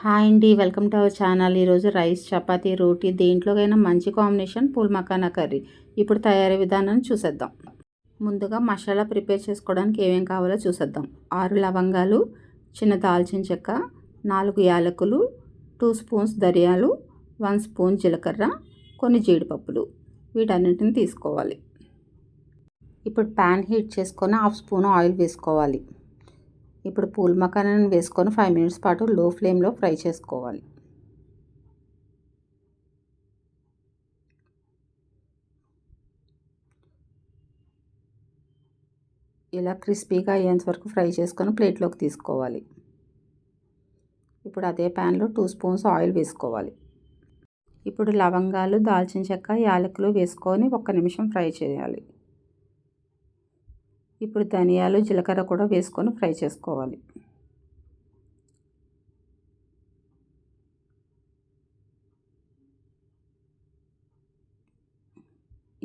Hi అండి, welcome to our channel. ఈరోజు rice, chapati, రోటీ దేంట్లోకైనా మంచి కాంబినేషన్ పూల్ మఖానా కర్రీ. ఇప్పుడు తయారీ విధానాన్ని చూసేద్దాం. ముందుగా మసాలా ప్రిపేర్ చేసుకోవడానికి ఏమేమి కావాలో చూసేద్దాం. 6 లవంగాలు, చిన్న దాల్చిన చెక్క, 4 యాలకులు, 2 స్పూన్స్ ధనియాలు, 1 స్పూన్ జీలకర్ర, కొన్ని జీడిపప్పులు, వీటన్నిటిని తీసుకోవాలి. ఇప్పుడు ప్యాన్ హీట్ చేసుకొని 1/2 స్పూన్ ఆయిల్ వేసుకోవాలి. ఇప్పుడు పూల్ మఖానాని వేసుకొని 5 మినిట్స్ పాటు లో ఫ్లేమ్లో ఫ్రై చేసుకోవాలి. ఇలా క్రిస్పీగా అయ్యేంత వరకు ఫ్రై చేసుకొని ప్లేట్లోకి తీసుకోవాలి. ఇప్పుడు అదే ప్యాన్లో 2 స్పూన్స్ ఆయిల్ వేసుకోవాలి. ఇప్పుడు లవంగాలు, దాల్చిన చెక్క, యాలకులు వేసుకొని 1 నిమిషం ఫ్రై చేయాలి. ఇప్పుడు ధనియాలు, జీలకర్ర కూడా వేసుకొని ఫ్రై చేసుకోవాలి.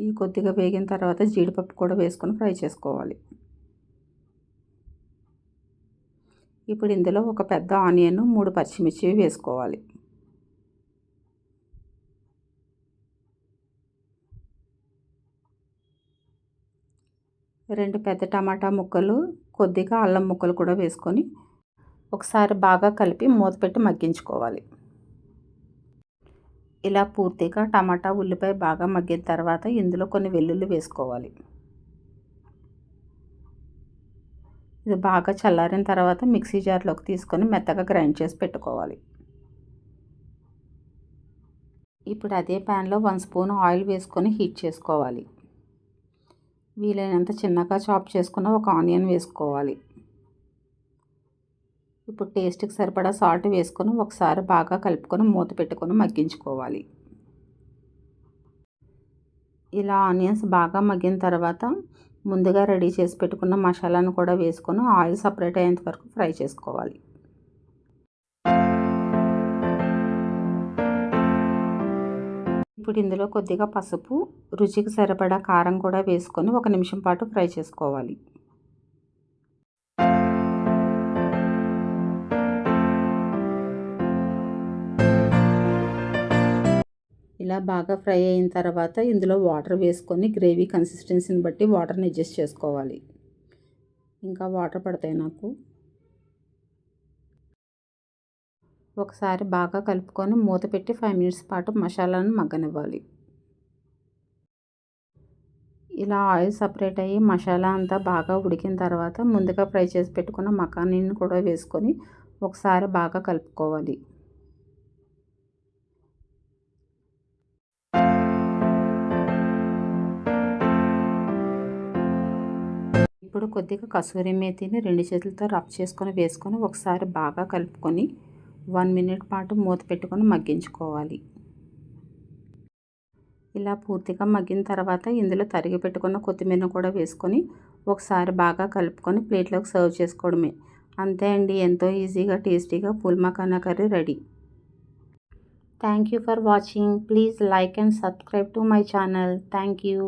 ఈ కొద్దిగా వేగిన తర్వాత జీడిపప్పు కూడా వేసుకొని ఫ్రై చేసుకోవాలి. ఇప్పుడు ఇందులో ఒక పెద్ద ఆనియన్, 3 పచ్చిమిర్చి వేసుకోవాలి. రెండు పెద్ద టమాటా ముక్కలు, కొద్దిగా అల్లం ముక్కలు కూడా వేసుకొని ఒకసారి బాగా కలిపి మూత పెట్టి మగ్గించుకోవాలి. ఇలా పూర్తిగా టమాటా, ఉల్లిపాయ బాగా మగ్గిన తర్వాత ఇందులో కొన్ని వెల్లుల్లి వేసుకోవాలి. ఇది బాగా చల్లారిన తర్వాత మిక్సీ జార్లోకి తీసుకొని మెత్తగా గ్రైండ్ చేసి పెట్టుకోవాలి. ఇప్పుడు అదే ప్యాన్లో 1 స్పూన్ ఆయిల్ వేసుకొని హీట్ చేసుకోవాలి. వీలైనంత చిన్నగా చాప్ చేసుకున్న ఒక ఆనియన్ వేసుకోవాలి. ఇప్పుడు టేస్ట్కి సరిపడా సాల్ట్ వేసుకొని ఒకసారి బాగా కలుపుకొని మూత పెట్టుకొని మగ్గించుకోవాలి. ఇలా ఆనియన్స్ బాగా మగ్గిన తర్వాత ముందుగా రెడీ చేసి పెట్టుకున్న మసాలాను కూడా వేసుకొని ఆయిల్ సపరేట్ అయ్యేంత వరకు ఫ్రై చేసుకోవాలి. ఇప్పుడు ఇందులో కొద్దిగా పసుపు, రుచికి సరిపడా కారం కూడా వేసుకొని 1 నిమిషం పాటు ఫ్రై చేసుకోవాలి. ఇలా బాగా ఫ్రై అయిన తర్వాత ఇందులో వాటర్ వేసుకొని గ్రేవీ కన్సిస్టెన్సీని బట్టి వాటర్ని అడ్జస్ట్ చేసుకోవాలి. ఇంకా వాటర్ పడతాయి నాకు. ఒకసారి బాగా కలుపుకొని మూత పెట్టి 5 మినిట్స్ పాటు మసాలాను మగ్గనివ్వాలి. ఇలా ఆయిల్ సపరేట్ అయ్యి మసాలా అంతా బాగా ఉడికిన తర్వాత ముందుగా ఫ్రై చేసి పెట్టుకున్న మఖానీని కూడా వేసుకొని ఒకసారి బాగా కలుపుకోవాలి. ఇప్పుడు కొద్దిగా కసూరి మేతిని 2 చేతులతో రబ్ చేసుకొని వేసుకొని ఒకసారి బాగా కలుపుకొని 1 మినిట్ పాటు మూత పెట్టుకొని మగ్గించుకోవాలి. ఇలా పూర్తిగా మగ్గిన తర్వాత ఇందులో తరిగి పెట్టుకున్న కొత్తిమీరను కూడా వేసుకొని ఒకసారి బాగా కలుపుకొని ప్లేట్లోకి సర్వ్ చేసుకోవడమే. అంతే అండి, ఎంతో ఈజీగా టేస్టీగా pool makhana curry ready. Thank you for watching. Please like and subscribe to my channel. Thank you.